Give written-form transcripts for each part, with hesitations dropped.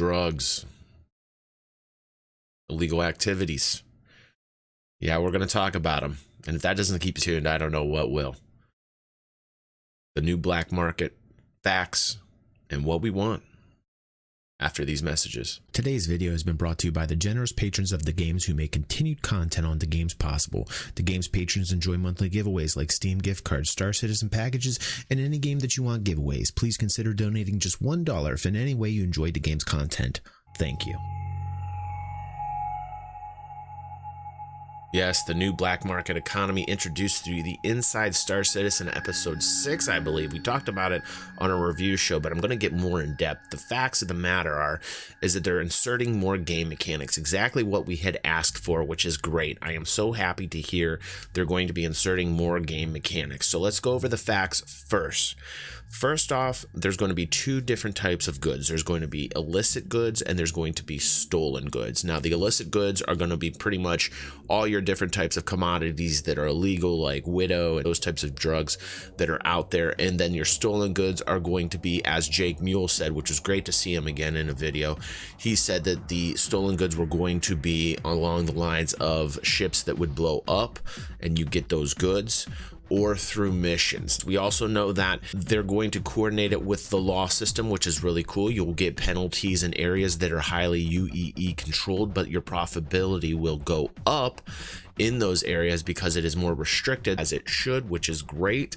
drugs, illegal activities. Yeah, we're going to talk about them. And if that doesn't keep you tuned, I don't know what will. The new black market, facts, and what we want after these messages. Today's video has been brought to you by the generous patrons of The Games who make continued content on The Games possible. The Games patrons enjoy monthly giveaways like Steam gift cards, Star Citizen packages, and any game that you want giveaways. Please consider donating just $1 if in any way you enjoyed The Games content. Thank you. Yes, the new black market economy introduced through the Inside Star Citizen episode 6, I believe. We talked about it on a review show, but I'm going to get more in depth. The facts of the matter is that they're inserting more game mechanics, exactly what we had asked for, which is great. I am so happy to hear they're going to be inserting more game mechanics. So let's go over the facts first. First off, there's going to be two different types of goods. There's going to be illicit goods and there's going to be stolen goods. Now, the illicit goods are going to be pretty much all your different types of commodities that are illegal, like widow and those types of drugs that are out there. And then your stolen goods are going to be, as Jake Mule said, which was great to see him again in a video. He said that the stolen goods were going to be along the lines of ships that would blow up and you get those goods, or through missions. We also know that they're going to coordinate it with the law system, which is really cool. You'll get penalties in areas that are highly UEE controlled, but your profitability will go up in those areas because it is more restricted, as it should, which is great.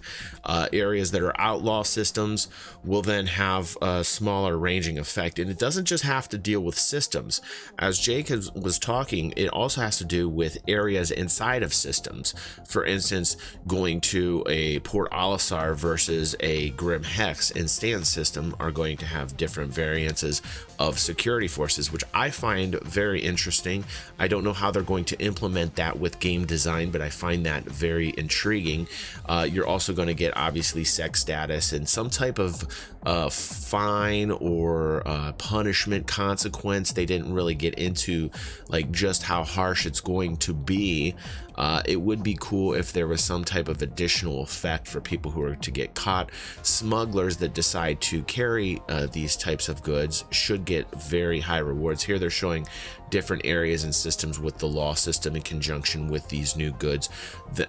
Areas that are outlaw systems will then have a smaller ranging effect, and it doesn't just have to deal with systems. As Jake was talking, it also has to do with areas inside of systems. For instance, going to a Port Olisar versus a Grim Hex and Stand system are going to have different variances of security forces, which I find very interesting. I don't know how they're going to implement that with game design, but I find that very intriguing. You're also going to get obviously sex status and some type of fine or punishment consequence. They didn't really get into like just how harsh it's going to be. It would be cool if there was some type of additional effect for people who are to get caught. Smugglers that decide to carry these types of goods should get very high rewards. Here they're showing different areas and systems with the law system in conjunction with these new goods.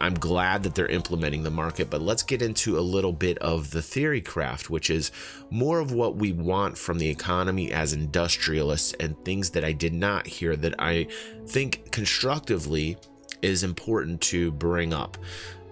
I'm glad that they're implementing the market, but let's get into a little bit of the TheoryCraft, which is more of what we want from the economy as industrialists, and things that I did not hear that I think constructively is important to bring up.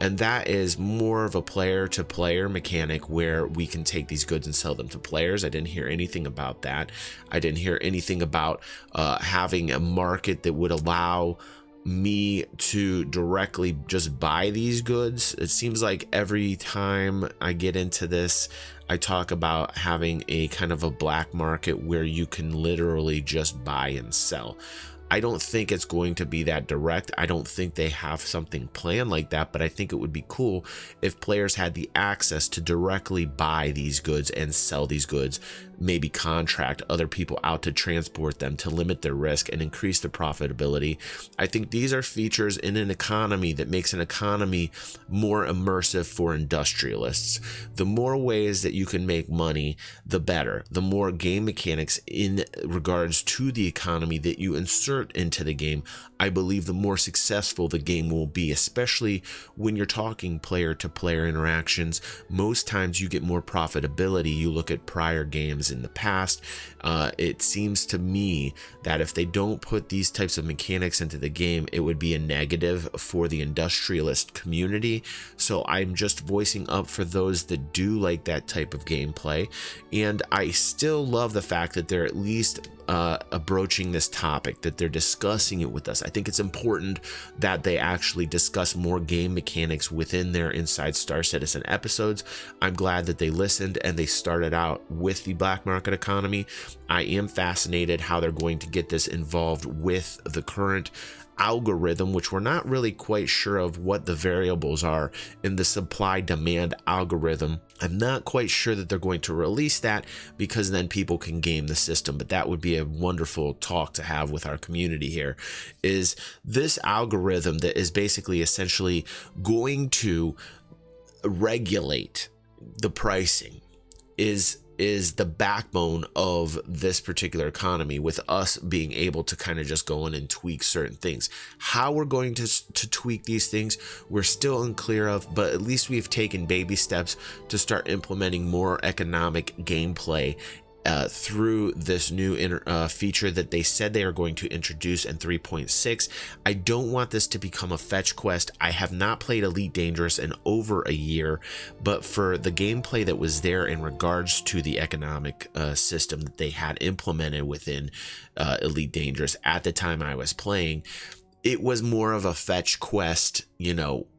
And that is more of a player to player mechanic where we can take these goods and sell them to players. I didn't hear anything about that. I didn't hear anything about having a market that would allow me to directly just buy these goods. It seems like every time I get into this, I talk about having a kind of a black market where you can literally just buy and sell. I don't think it's going to be that direct. I don't think they have something planned like that, but I think it would be cool if players had the access to directly buy these goods and sell these goods, maybe contract other people out to transport them to limit their risk and increase the profitability. I think these are features in an economy that makes an economy more immersive for industrialists. The more ways that you can make money, the better. The more game mechanics in regards to the economy that you insert into the game, I believe the more successful the game will be, especially when you're talking player to player interactions. Most times you get more profitability. You look at prior games in the past, it seems to me that if they don't put these types of mechanics into the game, it would be a negative for the industrialist community. So I'm just voicing up for those that do like that type of gameplay, and I still love the fact that they're at least broaching this topic, that they're discussing it with us. I think it's important that they actually discuss more game mechanics within their Inside Star Citizen episodes. I'm glad that they listened and they started out with the black market economy. I am fascinated how they're going to get this involved with the current algorithm, which we're not really quite sure of what the variables are in the supply demand algorithm. I'm not quite sure that they're going to release that, because then people can game the system, but that would be a wonderful talk to have with our community here. Is this algorithm that is basically essentially going to regulate the pricing is is the backbone of this particular economy, with us being able to kind of just go in and tweak certain things. How we're going to tweak these things, we're still unclear of, but at least we've taken baby steps to start implementing more economic gameplay through this new feature that they said they are going to introduce in 3.6. I don't want this to become a fetch quest. I have not played Elite Dangerous in over a year, but for the gameplay that was there in regards to the economic system that they had implemented within Elite Dangerous at the time I was playing, it was more of a fetch quest,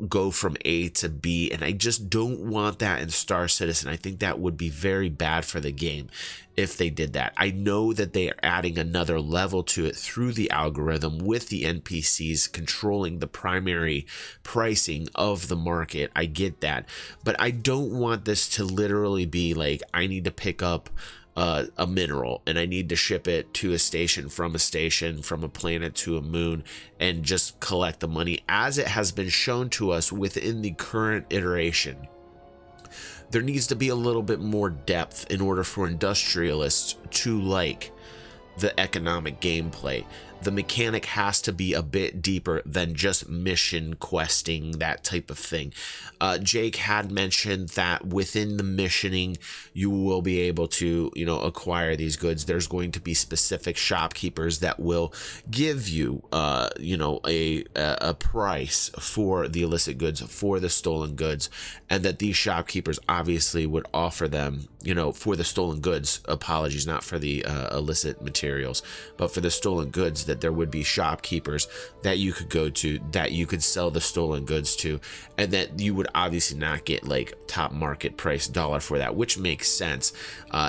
go from A to B. And I just don't want that in Star Citizen. I think that would be very bad for the game if they did that. I know that they are adding another level to it through the algorithm, with the NPCs controlling the primary pricing of the market. I get that. But I don't want this to literally be like, I need to pick up a mineral and I need to ship it to a station, from a planet to a moon, and just collect the money, as it has been shown to us within the current iteration. There needs to be a little bit more depth in order for industrialists to like the economic gameplay. The mechanic has to be a bit deeper than just mission questing, that type of thing. Jake had mentioned that within the missioning, you will be able to, acquire these goods. There's going to be specific shopkeepers that will give you, a price for the illicit goods, for the stolen goods, and that these shopkeepers obviously would offer them, for the stolen goods, apologies, not for the illicit materials, but for the stolen goods, that there would be shopkeepers that you could go to, that you could sell the stolen goods to, and that you would obviously not get like top market price dollar for that, which makes sense.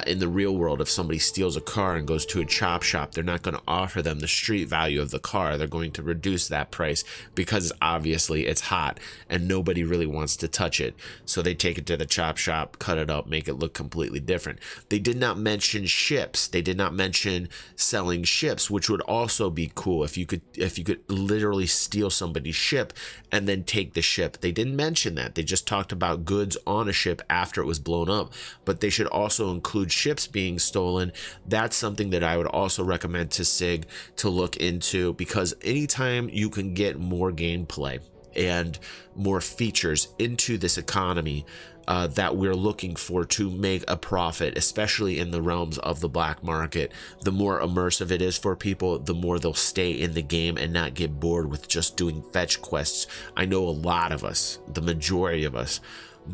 In the real world, if somebody steals a car and goes to a chop shop, they're not going to offer them the street value of the car. They're going to reduce that price because obviously it's hot and nobody really wants to touch it. So they take it to the chop shop, cut it up, make it look completely different. They did not mention ships. They did not mention selling ships, which would also be cool if you could literally steal somebody's ship and then take the ship. They didn't mention that. They just talked about goods on a ship after it was blown up, but they should also include ships being stolen. That's something that I would also recommend to SIG to look into, because anytime you can get more gameplay and more features into this economy that we're looking for to make a profit, especially in the realms of the black market, the more immersive it is for people, the more they'll stay in the game and not get bored with just doing fetch quests. I know a lot of us, the majority of us,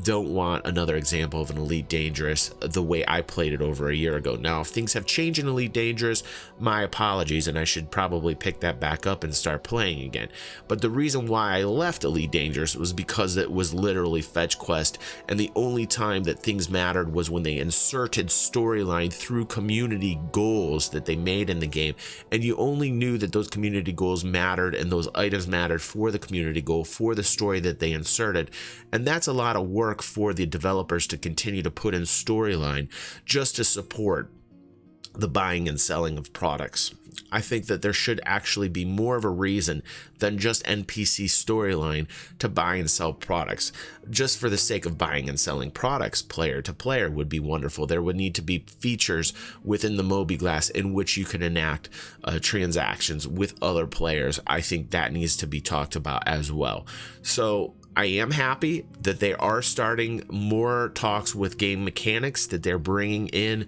don't want another example of an Elite Dangerous the way I played it over a year ago. Now, if things have changed in Elite Dangerous, my apologies, and I should probably pick that back up and start playing again. But the reason why I left Elite Dangerous was because it was literally fetch quest, and the only time that things mattered was when they inserted storyline through community goals that they made in the game, and you only knew that those community goals mattered and those items mattered for the community goal, for the story that they inserted. And that's a lot of work for the developers to continue to put in storyline just to support the buying and selling of products. I think that there should actually be more of a reason than just NPC storyline to buy and sell products. Just for the sake of buying and selling products, player to player, would be wonderful. There would need to be features within the Moby-Glass in which you can enact transactions with other players. I think that needs to be talked about as well. So I am happy that they are starting more talks with game mechanics, that they're bringing in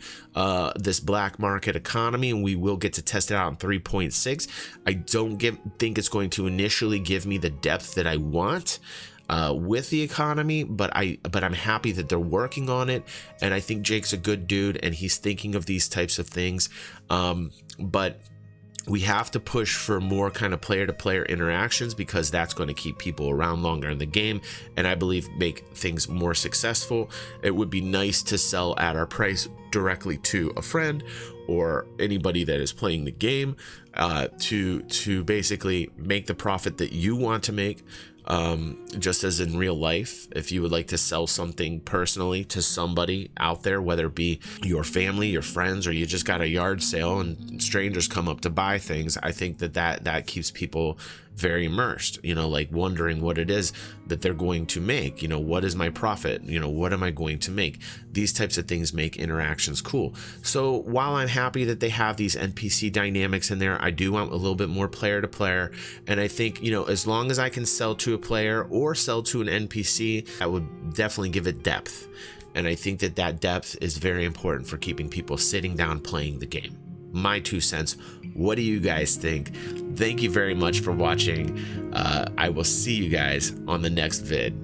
this black market economy, and we will get to test it out in 3.6. I don't think it's going to initially give me the depth that I want with the economy, but I'm happy that they're working on it, and I think Jake's a good dude and he's thinking of these types of things. But we have to push for more kind of player-to-player interactions, because that's going to keep people around longer in the game, and I believe make things more successful. It would be nice to sell at our price directly to a friend or anybody that is playing the game, to basically make the profit that you want to make. Just as in real life, if you would like to sell something personally to somebody out there, whether it be your family, your friends, or you just got a yard sale and strangers come up to buy things, I think that keeps people very immersed, like wondering what it is that they're going to make. What is my profit? What am I going to make? These types of things make interactions cool. So while I'm happy that they have these NPC dynamics in there, I do want a little bit more player to player. And I think, as long as I can sell to a player or sell to an NPC, that would definitely give it depth. And I think that depth is very important for keeping people sitting down playing the game. My 2 cents. What do you guys think? Thank you very much for watching. I will see you guys on the next vid.